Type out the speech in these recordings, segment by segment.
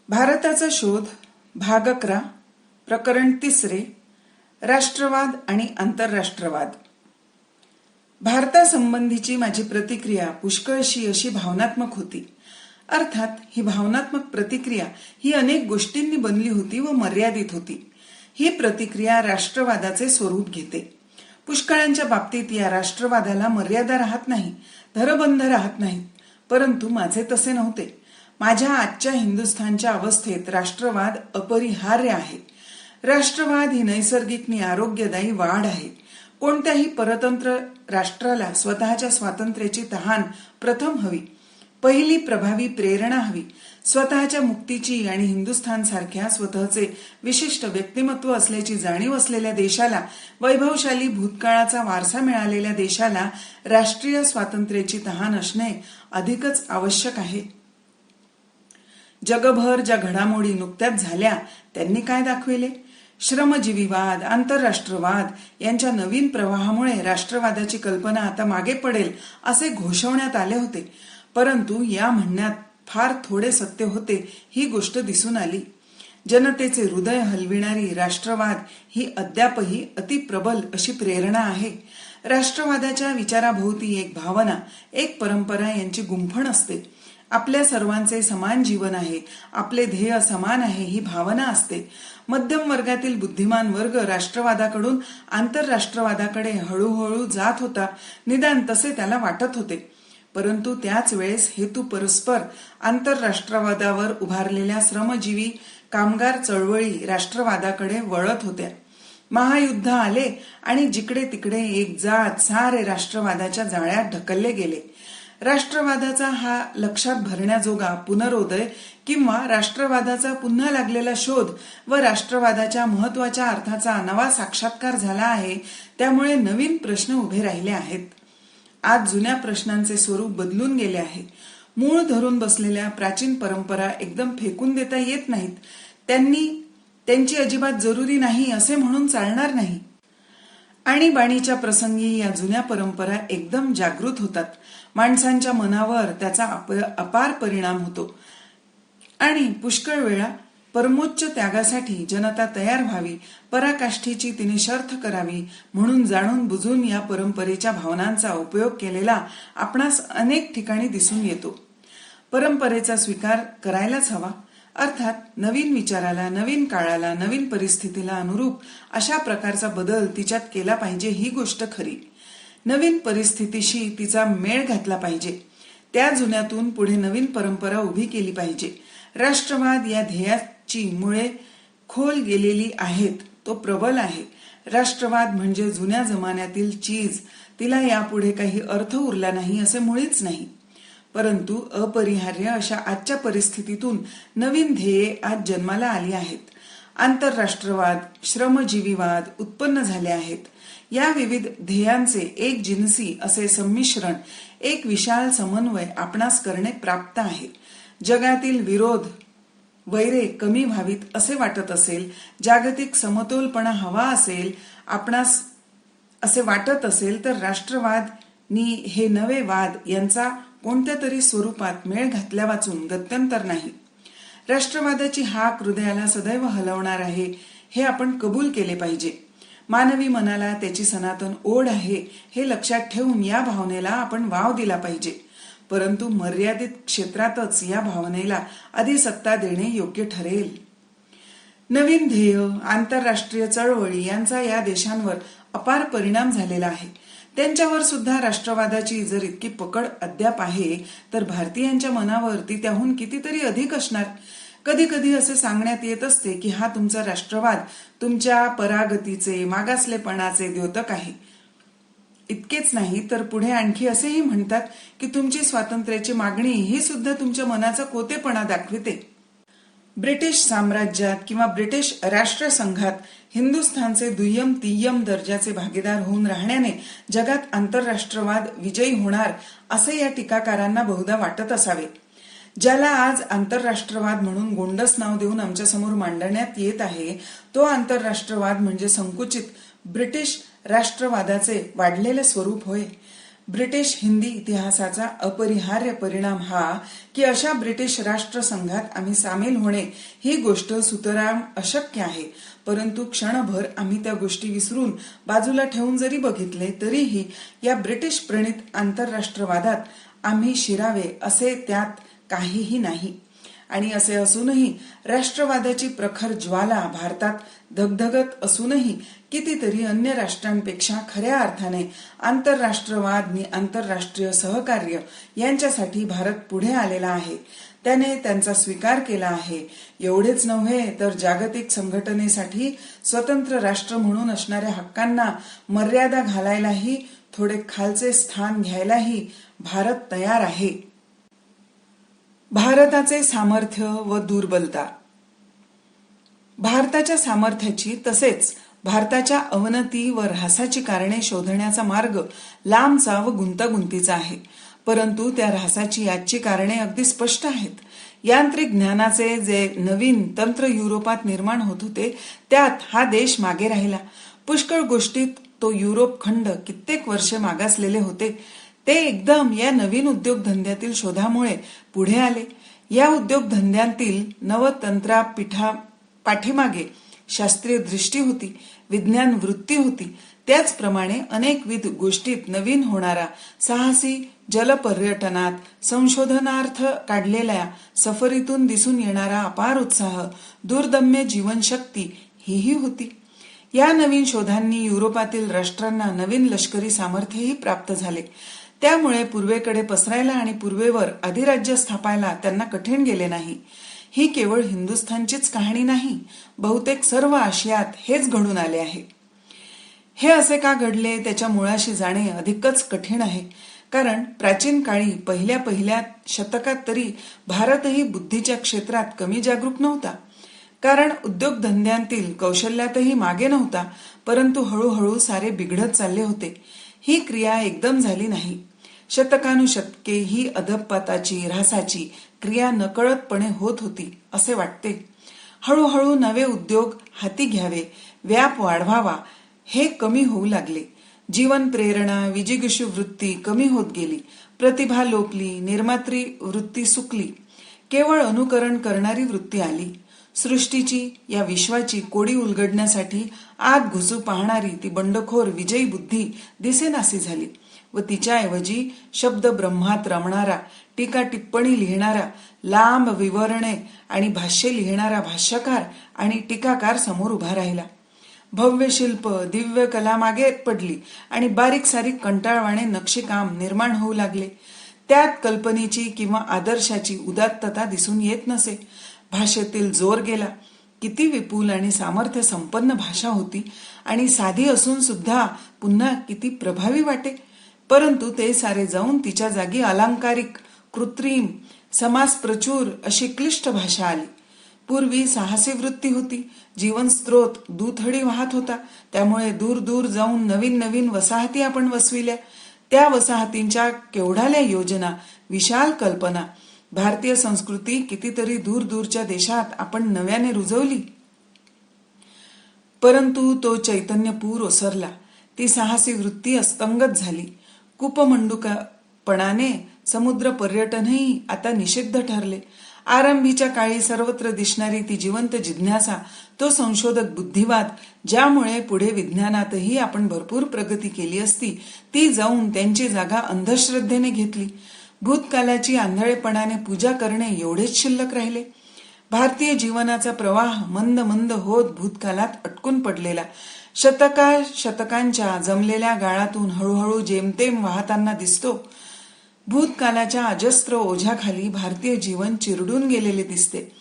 भारताचा शोध भाग 11 प्रकरण 3 राष्ट्रवाद आणि आंतरराष्ट्रवाद. भारतासंबंधीची माझी प्रतिक्रिया पुष्कळशी अशी भावनात्मक होती. अर्थात ही भावनात्मक प्रतिक्रिया ही अनेक गोष्टींनी बनली होती व मर्यादित होती. ही प्रतिक्रिया राष्ट्रवादाचे स्वरूप घेते. पुष्कळांच्या बाबतीत या राष्ट्रवादाला मर्यादा राहत नाही, धरबंध राहत नाहीत. परंतु माझे तसे नव्हते. माझ्या आजच्या हिंदुस्थानच्या अवस्थेत राष्ट्रवाद अपरिहार्य आहे. राष्ट्रवाद ही नैसर्गिक आणि आरोग्यदायी वाढ आहे. कोणत्याही परतंत्र राष्ट्राला स्वतःच्या स्वातंत्र्याची तहान प्रथम हवी, पहिली प्रभावी प्रेरणा हवी. स्वतःच्या मुक्तीची आणि हिंदुस्थान सारख्या स्वतःचे विशिष्ट व्यक्तिमत्व असल्याची जाणीव असलेल्या देशाला, वैभवशाली भूतकाळाचा वारसा मिळालेल्या देशाला राष्ट्रीय स्वातंत्र्याची तहान असणे अधिकच आवश्यक आहे. जगभर ज्या घडामोडी नुकत्याच झाल्या त्यांनी काय दाखविले? श्रमजीवीवाद, आंतरराष्ट्रवाद यांच्या नवीन प्रवाहामुळे राष्ट्रवादाची कल्पना आता मागे पडेल असे घोषवण्यात आले होते. परंतु या म्हणण्यात फार थोडे सत्य होते ही गोष्ट दिसून आली. जनतेचे हृदय हलविणारी राष्ट्रवाद ही अद्यापही अतिप्रबल अशी प्रेरणा आहे. राष्ट्रवादाच्या विचाराभोवती एक भावना, एक परंपरा यांची गुंफण असते. आपल्या सर्वांचे समान जीवन आहे, आपले ध्येय समान आहे ही भावना असते. मध्यम वर्गातील बुद्धिमान वर्ग राष्ट्रवादाकडून आंतरराष्ट्रवादाकडे हळूहळू जात होता, निदान तसे त्याला वाटत होते. परंतु त्याच वेळेस हेतू परस्पर आंतरराष्ट्रवादावर उभारलेल्या श्रमजीवी कामगार चळवळी राष्ट्रवादाकडे वळत होत्या. महायुद्ध आले आणि जिकडे तिकडे एक जात सारे राष्ट्रवादाच्या जाळ्यात ढकलले गेले. राष्ट्रवादाचा हा लक्षात भरण्याजोगा पुनरोदय किंवा राष्ट्रवादाचा पुन्हा लागलेला शोध व राष्ट्रवादाच्या महत्वाच्या अर्थाचा नवा साक्षात्कार झाला आहे. त्यामुळे नवीन प्रश्न उभे राहिले आहेत. आज जुन्या प्रश्नांचे स्वरूप बदलून गेले आहे. मूळ धरून बसलेल्या प्राचीन परंपरा एकदम फेकून देता येत नाहीत. त्यांची अजिबात जरुरी नाही असे म्हणून चालणार नाही. आणीबाणीच्या प्रसंगी या जुन्या परंपरा एकदम जागृत होतात. माणसांच्या मनावर त्याचा अपार परिणाम होतो आणि पुष्कळ वेळा परमोच्च त्यागासाठी जनता तयार व्हावी, पराकाष्ठेची तिने शर्थ करावी म्हणून जाणून बुजून या परंपरेच्या भावनांचा उपयोग केलेला आपणास अनेक ठिकाणी दिसून येतो. परंपरेचा स्वीकार करायलाच हवा. अर्थात नवीन विचाराला, नवीन काळाला, नवीन परिस्थितीला अनुरूप अशा प्रकारचा बदल तिच्यात केला पाहिजे ही गोष्ट खरी. नवीन परिस्थितीशी तिचा मेळ घातला पाहिजे. त्या जुन्यातून पुढे नवीन परंपरा उभी केली पाहिजे. राष्ट्रवाद या ध्येयाची मुळे खोल गेलेली आहेत, तो प्रबल आहे. राष्ट्रवाद म्हणजे जुन्या जमान्यातील चीज, तिला यापुढे काही अर्थ उरला नाही असे मुळीच नाही. परंतु अपरिहार्य अशा आजच्या परिस्थितीतून नवीन ध्येये आज जन्माला आली आहेत. आंतरराष्ट्रवाद, श्रमजीवीवाद उत्पन्न झाले आहेत. या विविध ध्येयांचे एक जिनसी असे संमिश्रण, एक विशाल समन्वय आपणास करणे प्राप्त आहे. जगातील विरोध, वैरे कमी व्हावीत असे वाटत असेल, जागतिक समतोलपणा हवा असेल, आपणास असे वाटत असेल तर राष्ट्रवाद नि हे नवे वाद यांचा कोणत्या तरी स्वरूपात मेळ घातल्या वाचून गत्यंतर नाही. राष्ट्रवादाची हाक हृदयाला सदैव हलवणार आहे हे आपण कबूल केले पाहिजे. मानवी मनाला त्याची सनातन ओढ आहे हे लक्षात ठेवून या भावनेला आपण वाव दिला पाहिजे. परंतु मर्यादित क्षेत्रातच या भावनेला अधिसत्ता देणे योग्य ठरेल. नवीन ध्येय, आंतरराष्ट्रीय चळवळी यांचा या देशांवर अपार परिणाम झालेला आहे. त्यांच्यावर सुद्धा राष्ट्रवादाची जर इतकी पकड अद्याप आहे तर भारतीयांच्या मनावर ती त्याहून कितीतरी अधिक असणार. कधी कधी असे सांगण्यात येत असते की हा तुमचा राष्ट्रवाद तुमच्या परागतीचे, मागासलेपणाचे द्योतक आहे. इतकेच नाही तर पुढे आणखी असेही म्हणतात की तुमची स्वातंत्र्याची मागणी ही सुद्धा तुमच्या मनाचा कोतेपणा दाखविते. ब्रिटिश साम्राज्यात किंवा ब्रिटिश राष्ट्रसंघात हिंदुस्थानचे दुय्यम तिय्यम दर्जाचे भागीदार होऊन राहण्याने जगात आंतरराष्ट्रवाद विजयी होणार असे या टीकाकारांना बहुधा वाटत असावे. ज्याला आज आंतरराष्ट्रवाद म्हणून गोंडस नाव देऊन आमच्या समोर मांडण्यात येत आहे तो आंतरराष्ट्रवाद म्हणजे संकुचित ब्रिटिश राष्ट्रवादाचे वाढलेले स्वरूप होय. ब्रिटिश हिंदी इतिहासाचा अपरिहार्य परिणाम हा की अशा ब्रिटिश राष्ट्रसंघात आम्ही सामील होणे ही गोष्ट सुतराम अशक्य आहे. परंतु क्षणभर आम्ही त्या गोष्टी विसरून बाजूला ठेवून जरी बघितले तरीही या ब्रिटिश प्रणित आंतरराष्ट्रवादात आम्ही शिरावे असे त्यात काहीही नाही. आणि असे असूनही राष्ट्रवादाची प्रखर ज्वाला भारतात धगधगत असूनही कितीतरी अन्य राष्ट्रांपेक्षा खऱ्या अर्थाने आंतरराष्ट्रवाद आणि आंतरराष्ट्रीय सहकार्य यांच्यासाठी भारत पुढे आलेला आहे. त्याने त्यांचा स्वीकार केला आहे. एवढेच नव्हे तर जागतिक संघटनेसाठी स्वतंत्र राष्ट्र म्हणून असणाऱ्या हक्कांना मर्यादा घालायलाही, थोडे खालचे स्थान घ्यायलाही भारत तयार आहे. भारताचे सामर्थ्य व दुर्बलता. भारताच्या सामर्थ्याची तसेच भारताच्या अवनती व ऱ्हासाची कारणे शोधण्याचा मार्ग लांबचा व गुंतागुंतीचा आहे. परंतु त्या ऱ्हासाची आजची कारणे अगदी स्पष्ट आहेत. यांत्रिक ज्ञानाचे जे नवीन तंत्र युरोपात निर्माण होत होते त्यात हा देश मागे राहिला. पुष्कळ गोष्टीत तो युरोप खंड कित्येक वर्षे मागासलेले होते. ते एकदम या नवीन उद्योगधंद्यातील शोधामुळे पुढे आले. या उद्योगधंद्यांतील नवतंत्रा पाठीमागे शास्त्रीय दृष्टी होती, विज्ञान वृत्ती होती. त्याचप्रमाणे अनेकविध गोष्टीत नवीन होणारा, साहसी जलपर्यटनात संशोधनार्थ काढलेल्या सफरीतून दिसून येणारा अपार उत्साह, दुर्दम्य जीवनशक्ती हीही होती. या नवीन शोधांनी युरोपातील राष्ट्रांना नवीन लष्करी सामर्थ्यही प्राप्त झाले. त्यामुळे पूर्वेकडे पसरायला आणि पूर्वेवर अधिराज्य स्थापायला त्यांना कठीण गेले नाही. ही केवळ हिंदुस्थानचीच कहाणी नाही, बहुतेक सर्व आशियात हेच घडून आले आहे. हे असे का घडले त्याच्या मुळाशी जाणे अधिकच कठीण आहे. कारण प्राचीन काळी पहिल्या शतकात तरी भारतही बुद्धीच्या क्षेत्रात कमी जागरूक नव्हता. कारण उद्योगधंद्यांतील कौशल्यातही मागे नव्हता. परंतु हळूहळू सारे बिघडत चालले होते. ही क्रिया एकदम झाली नाही. शतकानुशतके ही अधःपाताची, ऱ्हासाची क्रिया नकळतपणे होत होती असे वाटते. हळूहळू नवे उद्योग हाती घ्यावे, व्याप वाढवावा हे कमी होऊ लागले. जीवन प्रेरणा, विजिगीषू वृत्ती कमी होत गेली. प्रतिभा लोपली, निर्मात्री वृत्ती सुकली. केवळ अनुकरण करणारी वृत्ती आली. सृष्टीची, या विश्वाची कोडी उलगडण्यासाठी आत घुसू पाहणारी ती बंडखोर विजयी बुद्धी दिसेनासी झाली व तिच्याऐवजी शब्द ब्रह्मात रमणारा, टीका टिप्पणी लिहिणारा, लांब विवरणे आणि भाष्ये लिहिणारा भाष्यकार आणि टीकाकार समोर उभा राहिला. भव्य शिल्प, दिव्य कला मागे पडली आणि बारीक सारीक कंटाळवाणे नक्षीकाम निर्माण होऊ लागले. त्यात कल्पनेची किंवा आदर्शाची उदात्तता दिसून येत नसे. भाषेतील जोर गेला. किती विपुल आणि सामर्थ्य संपन्न भाषा होती आणि साधी असून सुद्धा पुन्हा किती प्रभावी वाटे. परंतु ते सारे जाऊन तिच्या जागी अलंकारिक, कृत्रिम, समास प्रचूर अशी क्लिष्ट भाषा आली. पूर्वी साहसी वृत्ती होती. जीवन स्त्रोत दुथडी वाहत होता. त्यामुळे दूर दूर जाऊन नवीन नवीन वसाहती आपण वसविल्या. त्या वसाहतींच्या केवढाल्या योजना, विशाल कल्पना, भारतीय संस्कृती कितीतरी दूर दूरच्या देशात आपण नव्याने रुजवली. परंतु तो चैतन्यपूर ओसरला. ती साहसी वृत्ती अस्तंगत झाली. कूपमंडूकपणाने समुद्र पर्यटनही आता निषिद्ध ठरले. आरंभीच्या काळी सर्वत्र दिसणारी ती जिवंत जिज्ञासा, तो संशोधक बुद्धिवाद, ज्यामुळे पुढे विज्ञानातही आपण भरपूर प्रगती केली असती, ती जाऊन त्यांची जागा अंधश्रद्धेने घेतली. भूतकालाची आंधळेपणाने पूजा करणे एवढेच शिल्लक राहिले. भारतीय जीवनाचा प्रवाह मंद मंद होत भूतकालात अटकून पडलेला, शतकांच्या जमलेल्या गाळातून हळूहळू जेमतेम वाहताना दिसतो. भूतकालाच्या अजस्त्र ओझ्याखाली भारतीय जीवन चिरडून गेलेले दिसते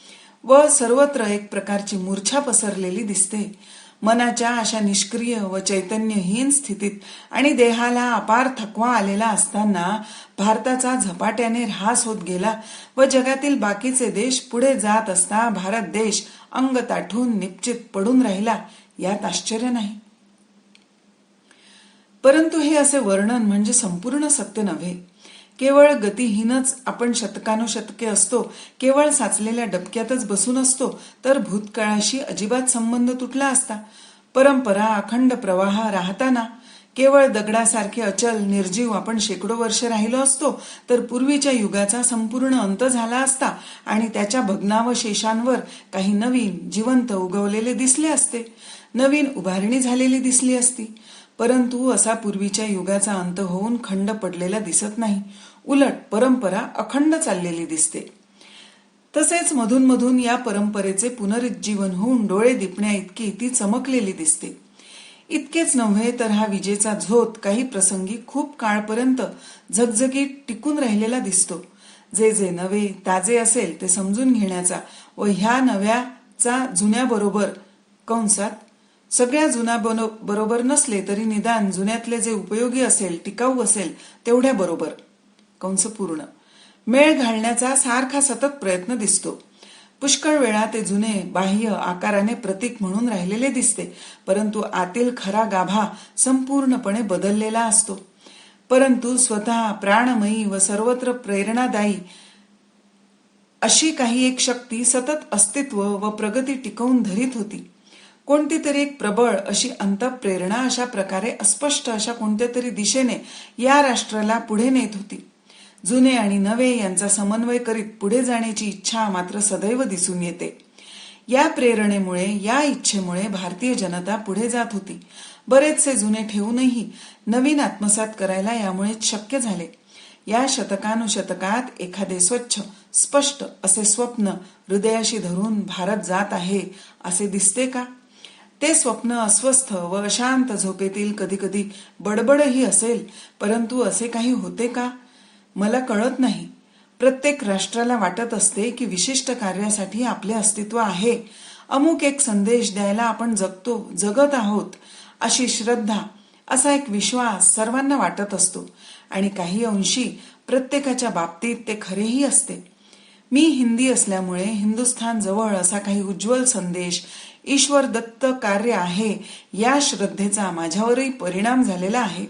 व सर्वत्र एक प्रकारची मूर्छा पसरलेली दिसते. मनाच्या अशा निष्क्रिय व चैतन्यहीन स्थितीत आणि देहाला अपार थकवा आलेला असताना भारताचा झपाट्याने ऱ्हास होत गेला व जगातील बाकीचे देश पुढे जात असता भारत देश अंग ताठून निश्चित पडून राहिला, यात आश्चर्य नाही. परंतु हे असे वर्णन म्हणजे संपूर्ण सत्य नव्हे. केवळ गतिहीनच आपण शतकानुशतके असतो, केवळ साचलेल्या डबक्यातच बसून असतो तर भूतकाळाशी अजिबात संबंध तुटला असता. परंपरा, अखंड प्रवाह राहताना केवळ दगडासारखे अचल निर्जीव आपण शेकडो वर्ष राहिलो असतो तर पूर्वीच्या युगाचा संपूर्ण अंत झाला असता आणि त्याच्या भग्नावशेषांवर काही नवीन जिवंत उगवलेले दिसले असते, नवीन उभारणी झालेली दिसली असती. परंतु असा पूर्वीच्या युगाचा अंत होऊन खंड पडलेला दिसत नाही. उलट परंपरा अखंड चाललेली दिसते. तसेच मधून मधून या परंपरेचे पुनरुज्जीवन होऊन डोळे दिपण्या इतकी ती चमकलेली दिसते. इतकेच नव्हे तर हा विजेचा झोत काही प्रसंगी खूप काळपर्यंत झगझगीत टिकून राहिलेला दिसतो. जे जे नवे ताजे असेल ते समजून घेण्याचा व ह्या नव्याचा जुन्याबरोबर कंसात सगळ्या जुन्या बरोबर नसले तरी निदान जुन्यातले जे उपयोगी असेल, टिकाऊ असेल तेवढ्या बरोबर कंस पूर्ण मेळ घालण्याचा सारखा सतत प्रयत्न दिसतो. पुष्कळ वेळा ते जुने बाह्य आकाराने प्रतीक म्हणून राहिलेले दिसते, परंतु आतील खरा गाभा संपूर्णपणे बदललेला असतो. परंतु स्वतः प्राणमयी व सर्वत्र प्रेरणादायी अशी काही एक शक्ती सतत अस्तित्व व प्रगती टिकवून धरीत होती. कोणती तरी एक प्रबळ अशी अंतःप्रेरणा अशा प्रकारे अस्पष्ट अशा कोणत्या तरी दिशेने या राष्ट्राला पुढे नेत होती. जुने आणि नवे यांचा समन्वय करीत पुढे जाण्याची इच्छा मात्र सदैव दिसून येते. या प्रेरणेमुळे, या इच्छेमुळे भारतीय जनता पुढे जात होती. बरेचसे जुने ठेवूनही नवीन आत्मसात करायला यामुळे शक्य झाले. या शतकानुशतकात एखादे स्वच्छ, स्पष्ट असे स्वप्न हृदयाशी धरून भारत जात आहे असे दिसते का? ते स्वप्न अस्वस्थ व अशांत झोपेतील कधी कधी बडबडही असेल, परंतु असे काही होते का? मला कळत नाही. प्रत्येक राष्ट्राला वाटत असते की विशिष्ट कार्यासाठी आपले अस्तित्व आहे, अमुक एक संदेश द्यायला आपण जगत आहोत अशी श्रद्धा, असा एक विश्वास सर्वांना वाटत असतो आणि काही अंशी प्रत्येकाच्या बाबतीत ते खरेही असते. मी हिंदी असल्यामुळे हिंदुस्थान जवळ असा काही उज्ज्वल संदेश, ईश्वर दत्त कार्य आहे या श्रद्धेचा माझ्यावरही परिणाम झालेला आहे.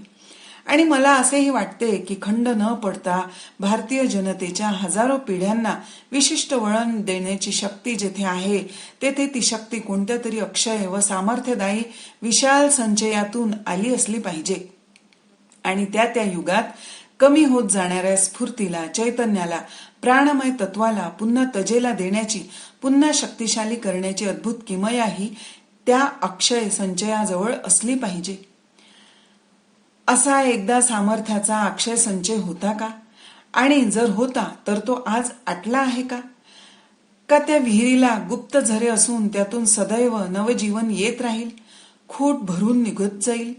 आणि मला असेही वाटते की खंड न पडता भारतीय जनतेच्या हजारो पिढ्यांना विशिष्ट वळण देण्याची शक्ती जेथे आहे तेथे ती शक्ती कोणत्या तरी अक्षय व सामर्थ्यदायी विशाल संचयातून आली असली पाहिजे आणि त्या त्या युगात कमी होत जाणाऱ्या स्फूर्तीला, चैतन्याला, प्राणमय तत्वाला पुन्हा तजेला देण्याची, पुन्हा शक्तिशाली करण्याची अद्भुत किमयाही त्या अक्षय संचयाजवळ असली पाहिजे. असा एकदा सामर्थ्याचा अक्षय संचय होता का? आणि जर होता तर तो आज आटला आहे का? का त्या विहिरीला गुप्त झरे असून त्यातून सदैव नवजीवन येत राहील, खूट भरून निघत जाईल?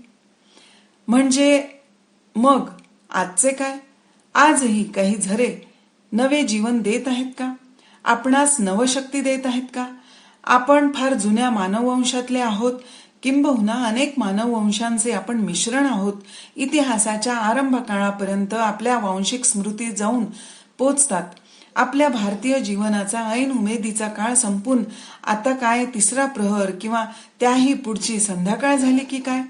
म्हणजे मग आजचे काय? आजही काही झरे नवे जीवन देत आहेत का? आपणास नवशक्ती देत आहेत का? आपण फार जुन्या मानववंशातले आहोत, किंबहुना अनेक मानववंशांचे आपण मिश्रण आहोत. इतिहासाच्या आरंभ काळापर्यंत आपल्या वांशिक स्मृती जाऊन पोचतात. आपल्या भारतीय जीवनाचा ऐन उमेदीचा काळ संपून आता काय तिसरा प्रहर किंवा त्याही पुढची संध्याकाळ झाली की काय?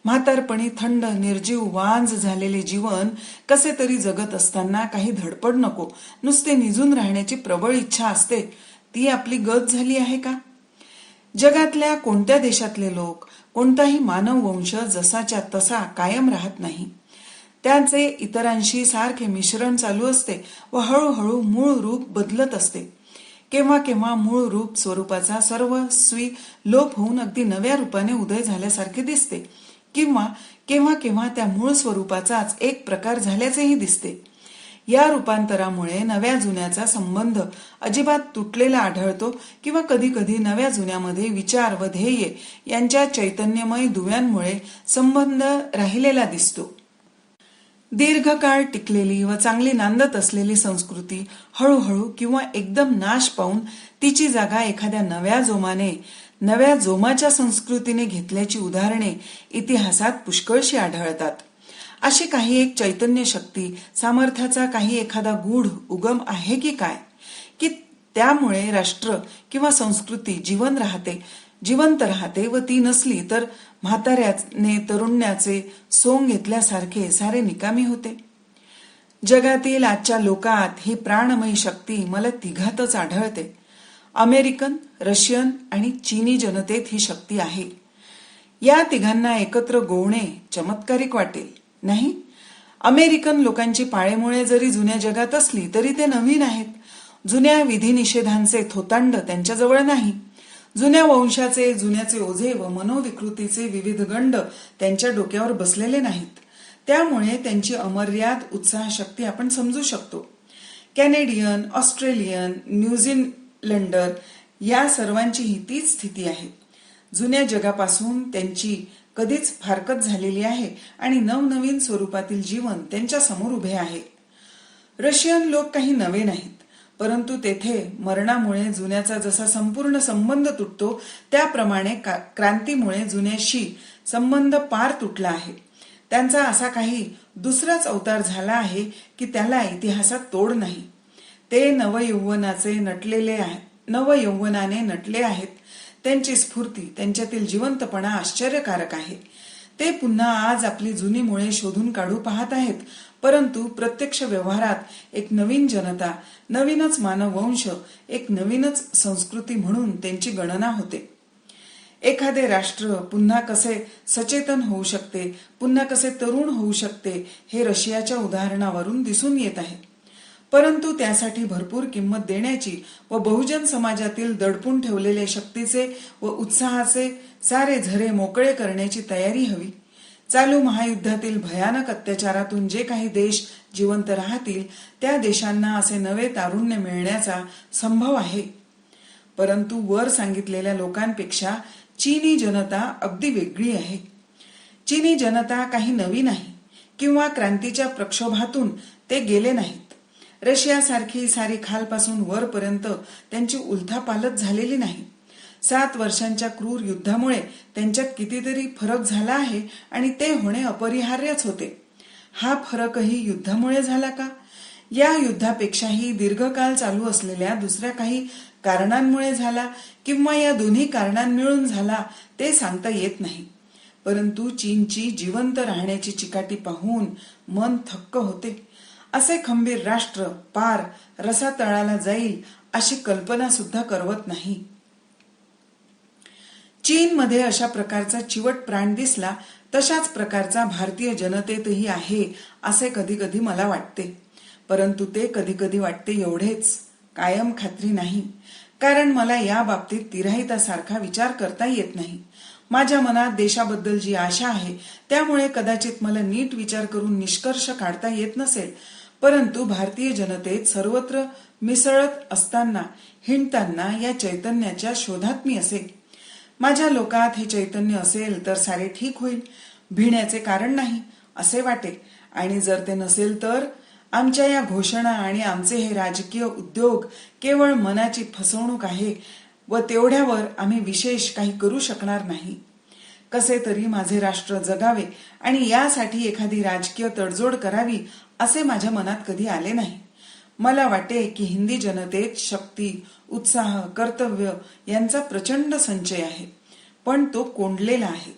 म्हातारपणी थंड, निर्जीव, वांज झालेले जीवन कसे तरी जगत असताना काही धडपड नको, नुसते निजून राहण्याची प्रबळ इच्छा असते, ती आपली गत झाली आहे का? जगातल्या कोणत्या देशातले लोक, कोणताही मानववंश जसाच्या तसा कायम राहत नाही. त्यांचे इतरांशी सारखे मिश्रण चालू असते व हळूहळू मूळ रूप बदलत असते. केव्हा केव्हा मूळ रूप स्वरूपाचा सर्वस्वी लोप होऊन अगदी नव्या रूपाने उदय झाल्यासारखे दिसते, किंवा केव्हा केव्हा त्या मूळ स्वरूपाचाच एक प्रकार झाल्याचेही दिसते. या रूपांतरामुळे नव्या जुन्याचा संबंध अजिबात तुटलेला आढळतो किंवा कधी कधी नव्या जुन्यामध्ये विचार व ध्येय यांच्या चैतन्यमय दुव्यांमुळे संबंध राहिलेला दिसतो. दीर्घकाळ टिकलेली व चांगली नांदत असलेली संस्कृती हळूहळू किंवा एकदम नाश पावून तिची जागा एखाद्या नव्या जोमाच्या संस्कृतीने घेतल्याची उदाहरणे इतिहासात पुष्कळशी आढळतात. अशी काही एक चैतन्य शक्ती, सामर्थ्याचा काही एखादा गूढ उगम आहे की काय, की त्यामुळे राष्ट्र किंवा संस्कृती जिवंत राहते व ती नसली तर म्हाताऱ्याने तरुण्याचे सोंग घेतल्यासारखे सारे निकामी होते. जगातील आजच्या लोकात ही प्राणमयी शक्ती मला तिघातच आढळते. अमेरिकन, रशियन आणि चीनी जनतेत ही शक्ती आहे. या तिघांना एकत्र गोवणे चमत्कारिक वाटेल, नाही? अमेरिकन लोकांची पाळेमुळे जरी जुन्या जगात असली तरी ते नवीन आहेत. जुन्या विधिनिषेधांचे थोतांड त्यांच्याजवळ नाही. जुन्या वंशाचे, जुन्याचे ओझे व मनोविकृतीचे विविध गंड त्यांच्या डोक्यावर बसलेले नाहीत. त्यामुळे त्यांची अमर्याद उत्साहशक्ती आपण समजू शकतो. कॅनेडियन, ऑस्ट्रेलियन, न्यूझीलंडर या सर्वांचीही तीच स्थिती आहे. जुन्या जगापासून त्यांची कधीच फारकत झालेली आहे आणि नवनवीन स्वरूपातील जीवन त्यांच्या समोर उभे आहे. रशियन लोक काही नवे नाहीत, परंतु तेथे मरणामुळे जुन्याचा जसा संपूर्ण संबंध तुटतो त्याप्रमाणे क्रांतीमुळे जुन्याशी संबंध पार तुटला आहे. त्यांचा असा काही दुसराच अवतार झाला आहे की त्याला इतिहासात तोड नाही. ते नवयौवनाने नटले आहेत. त्यांची स्फूर्ती, त्यांच्यातील जिवंतपणा आश्चर्यकारक आहे. ते पुन्हा आज आपली जुनी मुळे शोधून काढू पाहत आहेत, परंतु प्रत्यक्ष व्यवहारात एक नवीन जनता, नवीनच मानववंश, एक नवीनच संस्कृती म्हणून त्यांची गणना होते. एखादे राष्ट्र पुन्हा कसे सचेतन होऊ शकते, पुन्हा कसे तरुण होऊ शकते, हे रशियाच्या उदाहरणावरून दिसून येत आहे. परंतु त्यासाठी भरपूर किंमत देण्याची व बहुजन समाजातील दडपून ठेवलेले शक्तीचे व उत्साहाचे सारे झरे मोकळे करण्याची तयारी हवी. चालू महायुद्धातील भयानक अत्याचारातून जे काही देश जिवंत राहतील त्या देशांना असे नवे तारुण्य मिळण्याचा संभव आहे. परंतु वर सांगितलेल्या लोकांपेक्षा चीनी जनता अगदी वेगळी आहे. चीनी जनता काही नवी नाही किंवा क्रांतीच्या प्रक्षोभातून ते गेले नाहीत. रशियासारखी सारी खालपासून वरपर्यंत त्यांची उलथापालथ झालेली नाही. 7 वर्षांच्या क्रूर युद्धामुळे त्यांच्यात कितीतरी फरक झाला आहे आणि ते होणे अपरिहार्यच होते. हा फरकही युद्धामुळे झाला का? या युद्धापेक्षाही दीर्घकाळ चालू असलेल्या दुसऱ्या काही कारणांमुळे झाला किंवा या दोन्ही कारणांमिळून झाला ते सांगता येत नाही. परंतु चीनची जिवंत राहण्याची चिकाटी पाहून मन थक्क होते. असे खंबीर राष्ट्र पार रसातळाला जाईल अशी कल्पना सुद्धा करवत नाही. चीनमध्ये अशा प्रकारचा चिवट प्राण दिसला तशाच प्रकारचा भारतीय जनतेतही आहे असे कधी कधी मला वाटते. परंतु ते कधी कधी वाटते एवढेच, कायम खात्री नाही. कारण मला या बाबतीत तिराहितासारखा विचार करता येत नाही. माझ्या मनात देशाबद्दल जी आशा आहे त्यामुळे कदाचित मला नीट विचार करून निष्कर्ष काढता येत नसेल. परंतु भारतीय जनतेत सर्वत्र मिसळत असताना, हिंडताना या चैतन्याच्या शोधात मी असे. माझ्या लोकात हे चैतन्य असेल तर सारे ठीक होईल, भिण्याचे कारण नाही असे वाटे. आणि जर ते नसेल तर आमच्या या घोषणा आणि आमचे हे राजकीय उद्योग केवळ मनाची फसवणूक आहे व तेवढ्यावर आम्ही विशेष काही करू शकणार नाही. कसे तरी माझे राष्ट्र जगावे आणि यासाठी एखादी राजकीय तडजोड करावी असे माझ्या मनात कधी आले नाही. मला वाटे की हिंदी जनतेत शक्ती, उत्साह, कर्तव्य यांचा प्रचंड संचय आहे, पण तो कोंडलेला आहे.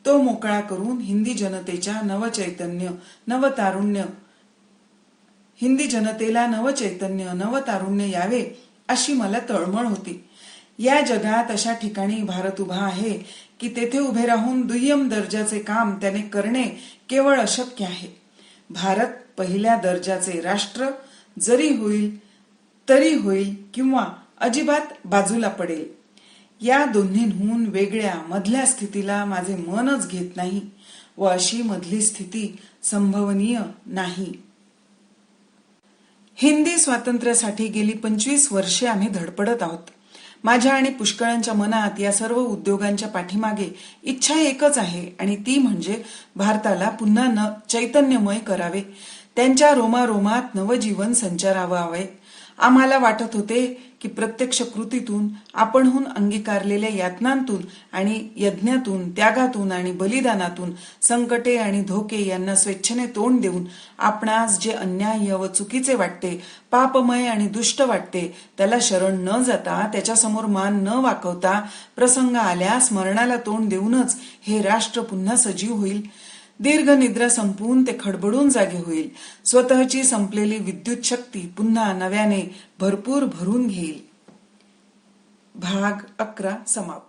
तो मोकळा करून हिंदी जनतेला नवतारुण्य यावे अशी मला तळमळ होती. या जगात अशा ठिकाणी भारत उभा आहे की तेथे उभे राहून दुय्यम दर्जाचे काम त्याने करणे केवळ अशक्य आहे. भारत पहिल्या दर्जाचे राष्ट्र जरी होईल तरी होईल किंवा अजिबात बाजूला पडेल. या दोन्हींहून वेगळ्या मधल्या स्थितीला माझे मनच घेत नाही व अशी मधली स्थिती संभवनीय नाही. हिंदी स्वातंत्र्यासाठी गेली 25 वर्षे आम्ही धडपडत आहोत. माझ्या आणि पुष्कळांच्या मनात या सर्व उद्योगांच्या पाठीमागे इच्छा एकच आहे आणि ती म्हणजे भारताला पुन्हा चैतन्यमय करावे, त्यांच्या रोमारोमात नवजीवन संचारावे. आम्हाला वाटत होते की प्रत्यक्ष कृतीतून, आपणहून अंगीकारलेल्या यातनांतून आणि यज्ञातून, त्यागातून आणि बलिदानातून, संकटे आणि धोके यांना स्वेच्छेने तोंड देऊन आपणास जे अन्याय्य व चुकीचे वाटते, पापमय आणि दुष्ट वाटते त्याला शरण न जाता, त्याच्यासमोर मान न वाकवता, प्रसंग आल्यास मरणाला तोंड देऊनच हे राष्ट्र पुन्हा सजीव होईल. दीर्घ निद्रा संपून ते खडबडून जागे होईल. स्वतःची संपलेली विद्युत शक्ती पुन्हा नव्याने भरपूर भरून घेईल. भाग 11 समाप्त.